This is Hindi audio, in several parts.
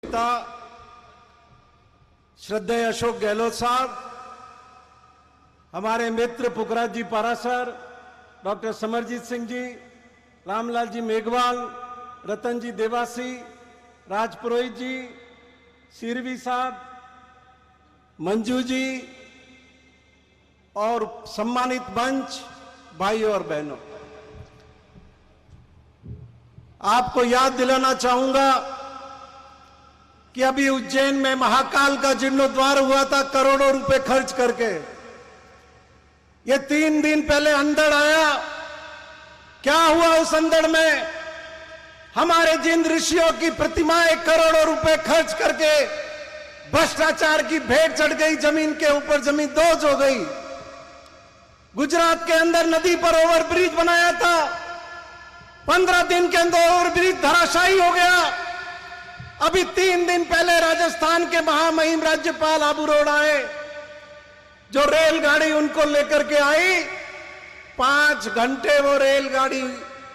नेता श्रद्धेय अशोक गहलोत साहब, हमारे मित्र पुखराज जी पारासर, डॉक्टर समरजीत सिंह जी, रामलाल जी मेघवाल, रतन जी देवासी, राज पुरोहित जी, सिरवी साहब, मंजू जी और सम्मानित मंच भाइयों और बहनों, आपको याद दिलाना चाहूंगा कि अभी उज्जैन में महाकाल का जीर्णोद्वार हुआ था करोड़ों रुपए खर्च करके। ये 3 दिन पहले अंधड़ आया। क्या हुआ उस अंधड़ में? हमारे जिन ऋषियों की प्रतिमाएं करोड़ों रुपए खर्च करके भ्रष्टाचार की भेंट चढ़ गई, जमीन के ऊपर जमीन दोज हो गई। गुजरात के अंदर नदी पर ओवरब्रिज बनाया था, 15 दिन के अंदर ओवरब्रिज धराशायी हो गया। अभी 3 दिन पहले राजस्थान के महामहिम राज्यपाल आबू रोड आए, जो रेलगाड़ी उनको लेकर के आई, 5 घंटे वो रेलगाड़ी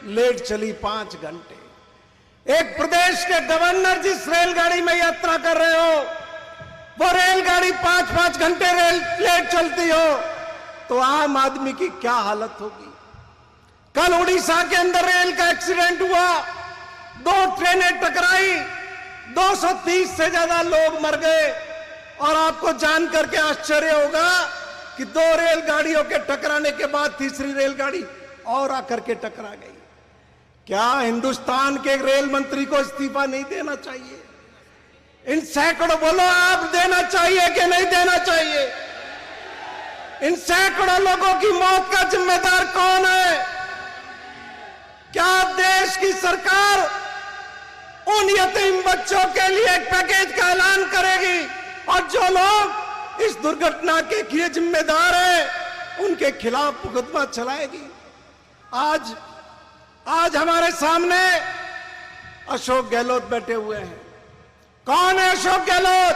लेट चली। 5 घंटे। एक प्रदेश के गवर्नर जिस रेलगाड़ी में यात्रा कर रहे हो, वो रेलगाड़ी 5-5 घंटे लेट चलती हो तो आम आदमी की क्या हालत होगी? कल उड़ीसा के अंदर रेल का एक्सीडेंट हुआ, 2 ट्रेनें टकराई, 230 से ज्यादा लोग मर गए। और आपको जानकर के आश्चर्य होगा कि 2 रेलगाड़ियों के टकराने के बाद तीसरी रेलगाड़ी और आकर के टकरा गई। क्या हिंदुस्तान के रेल मंत्री को इस्तीफा नहीं देना चाहिए? इन सैकड़ों, बोलो आप, देना चाहिए कि नहीं देना चाहिए? इन सैकड़ों लोगों की मौत का जिम्मेदार कौन है? क्या देश की सरकार उन यतीम बच्चों के लिए एक पैकेज का ऐलान करेगी और जो लोग इस दुर्घटना के लिए जिम्मेदार हैं उनके खिलाफ मुकदमा चलाएगी? आज हमारे सामने अशोक गहलोत बैठे हुए हैं। कौन है अशोक गहलोत?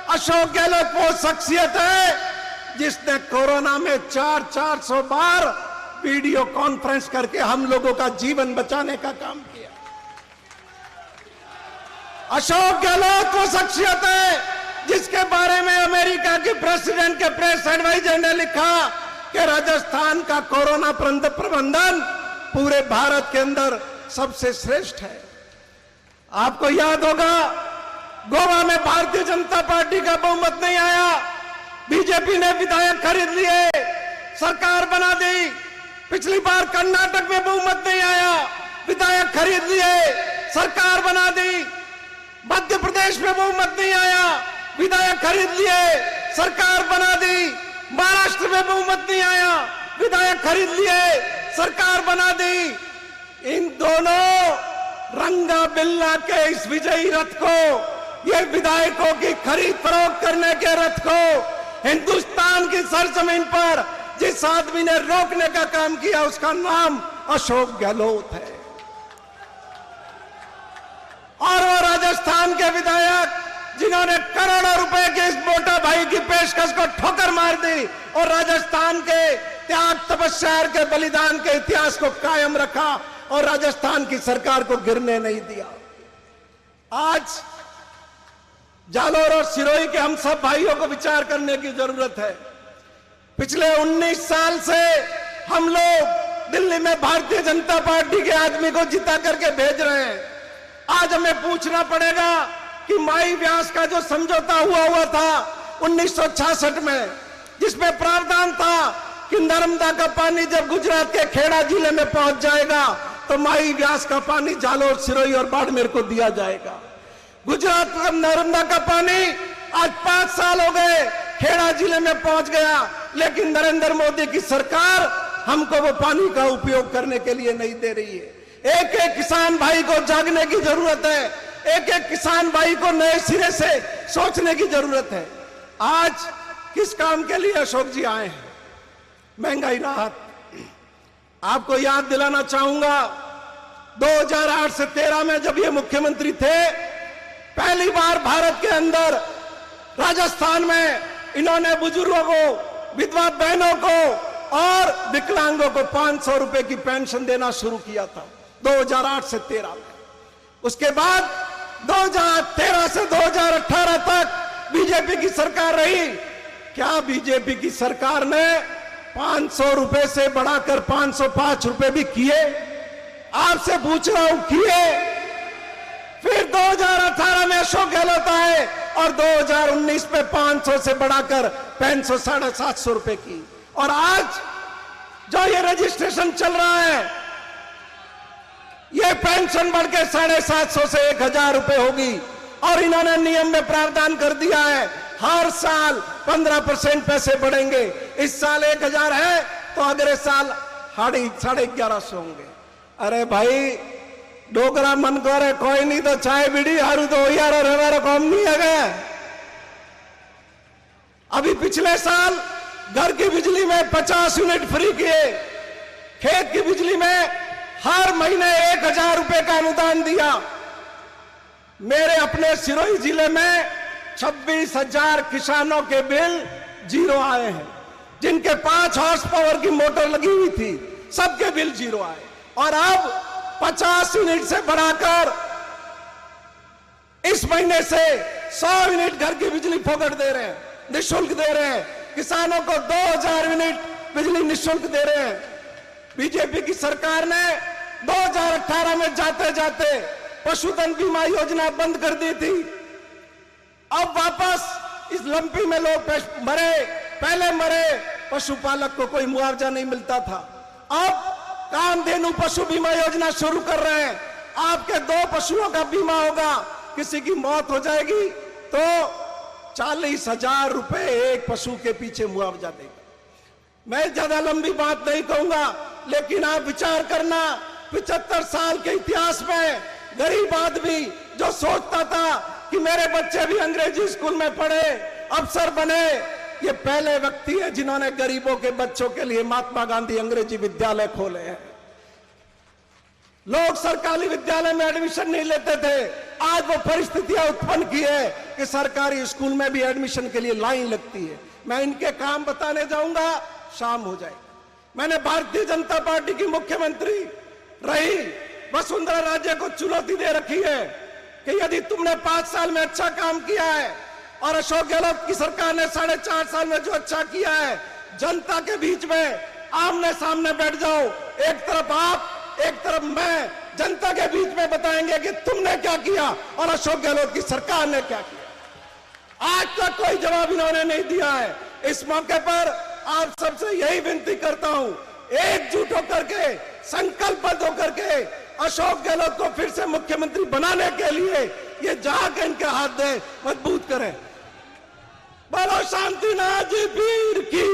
अशोक गहलोत वो शख्सियत है जिसने कोरोना में 400 बार वीडियो कॉन्फ्रेंस करके हम लोगों का जीवन बचाने का काम किया। अशोक गहलोत वो शख्सियत है जिसके बारे में अमेरिका के प्रेसिडेंट के प्रेस एडवाइजर ने लिखा कि राजस्थान का कोरोना प्रबंधन पूरे भारत के अंदर सबसे श्रेष्ठ है। आपको याद होगा, गोवा में भारतीय जनता पार्टी का बहुमत नहीं आया, बीजेपी ने विधायक खरीद लिए, सरकार बना दी। पिछली बार कर्नाटक में बहुमत नहीं आया, विधायक खरीद लिए, सरकार बना दी। मध्य प्रदेश में बहुमत नहीं आया, विधायक खरीद लिए, सरकार बना दी। महाराष्ट्र में बहुमत नहीं आया, विधायक खरीद लिए, सरकार बना दी। इन दोनों रंगा बिल्ला के इस विजयी रथ को, ये विधायकों की खरीद फरोख्त करने के रथ को हिंदुस्तान की सरजमीन पर जिस आदमी ने रोकने का काम किया, उसका नाम अशोक गहलोत है। और वो राजस्थान के विधायक जिन्होंने करोड़ों रुपए के इस मोटा भाई की पेशकश को ठोकर मार दी और राजस्थान के त्याग, तपस्या के बलिदान के इतिहास को कायम रखा और राजस्थान की सरकार को गिरने नहीं दिया। आज जालोर और सिरोही के हम सब भाइयों को विचार करने की जरूरत है। पिछले 19 साल से हम लोग दिल्ली में भारतीय जनता पार्टी के आदमी को जिता करके भेज रहे हैं। आज हमें पूछना पड़ेगा कि माई व्यास का जो समझौता हुआ था 1966 में, जिसमें प्रावधान था कि नर्मदा का पानी जब गुजरात के खेड़ा जिले में पहुंच जाएगा तो माई व्यास का पानी जालोर, सिरोही और बाड़मेर को दिया जाएगा। गुजरात का नर्मदा का पानी आज 5 साल हो गए, खेड़ा जिले में पहुंच गया, लेकिन नरेंद्र मोदी की सरकार हमको वो पानी का उपयोग करने के लिए नहीं दे रही है। एक एक किसान भाई को जागने की जरूरत है, एक एक किसान भाई को नए सिरे से सोचने की जरूरत है। आज किस काम के लिए अशोक जी आए हैं? महंगाई राहत। आपको याद दिलाना चाहूंगा, 2008 से 13 में जब ये मुख्यमंत्री थे, पहली बार भारत के अंदर राजस्थान में इन्होंने बुजुर्गों को, विधवा बहनों को और विकलांगों को 500 रुपए की पेंशन देना शुरू किया था 2008 से 13 में। उसके बाद 2013 से बीजेपी की सरकार रही। क्या बीजेपी की सरकार ने 500 रुपए से बढ़ाकर 505 रुपए भी किए? आपसे पूछ रहा हूं, किए? फिर 2018 में अशोक गहलोत आए और 2019 में 500 से बढ़ाकर 500 750 रुपए की। और आज जो ये रजिस्ट्रेशन चल रहा है, ये पेंशन बढ़ के 750 से 1000 रुपए होगी। और इन्होंने नियम में प्रावधान कर दिया है, हर साल 15% पैसे बढ़ेंगे। इस साल 1000 है तो अगले साल 1150 होंगे। अरे भाई, डोगरा मन को रे कोई नहीं तो चाय बीड़ी हारू तो यार और हमारा कौम नहीं है। अभी पिछले साल घर की बिजली में 50 यूनिट फ्री किए, खेत की बिजली में हर महीने 1000 रुपए का अनुदान दिया। मेरे अपने सिरोही जिले में 26,000 किसानों के बिल जीरो आए हैं। जिनके 5 हॉर्स पावर की मोटर लगी हुई थी, सबके बिल जीरो आए। और अब 50 यूनिट से बढ़ाकर इस महीने से 100 यूनिट घर की बिजली फोकट दे रहे हैं, निःशुल्क दे रहे हैं। किसानों को 2000 यूनिट बिजली निःशुल्क दे रहे हैं। बीजेपी की सरकार ने 2018 में जाते जाते पशुधन बीमा योजना बंद कर दी थी। अब वापस इस लंपी में लोग मरे, पहले मरे, पशुपालक को कोई मुआवजा नहीं मिलता था। अब कामधेनु पशु बीमा योजना शुरू कर रहे हैं। आपके 2 पशुओं का बीमा होगा, किसी की मौत हो जाएगी तो 40,000 रुपए एक पशु के पीछे मुआवजा देगा। मैं ज्यादा लंबी बात नहीं कहूंगा, लेकिन आप विचार करना, 75 साल के इतिहास में गरीब आदमी जो सोचता था कि मेरे बच्चे भी अंग्रेजी स्कूल में पढ़े, अफसर बने, ये पहले व्यक्ति है जिन्होंने गरीबों के बच्चों के लिए महात्मा गांधी अंग्रेजी विद्यालय खोले हैं। लोग सरकारी विद्यालय में एडमिशन नहीं लेते थे, आज वो परिस्थितियां उत्पन्न की है कि सरकारी स्कूल में भी एडमिशन के लिए लाइन लगती है। मैं इनके काम बताने जाऊंगा, शाम हो जाएगी। मैंने भारतीय जनता पार्टी की मुख्यमंत्री रही वसुंधरा राजे को चुनौती दे रखी है कि यदि तुमने 5 साल में अच्छा काम किया है और अशोक गहलोत की सरकार ने 4.5 साल में जो अच्छा किया है, जनता के बीच में आमने सामने बैठ जाओ, एक तरफ आप, एक तरफ मैं, जनता के बीच में बताएंगे कि तुमने क्या किया और अशोक गहलोत की सरकार ने क्या किया। आज तक कोई जवाब इन्होंने नहीं दिया है। इस मौके पर आप सबसे यही विनती करता हूं, एकजुट होकर के, संकल्पबद्ध होकर के अशोक गहलोत को फिर से मुख्यमंत्री बनाने के लिए ये जाग इनके हाथ दे, मजबूत करें। बोलो शांतिनाथ जी वीर की।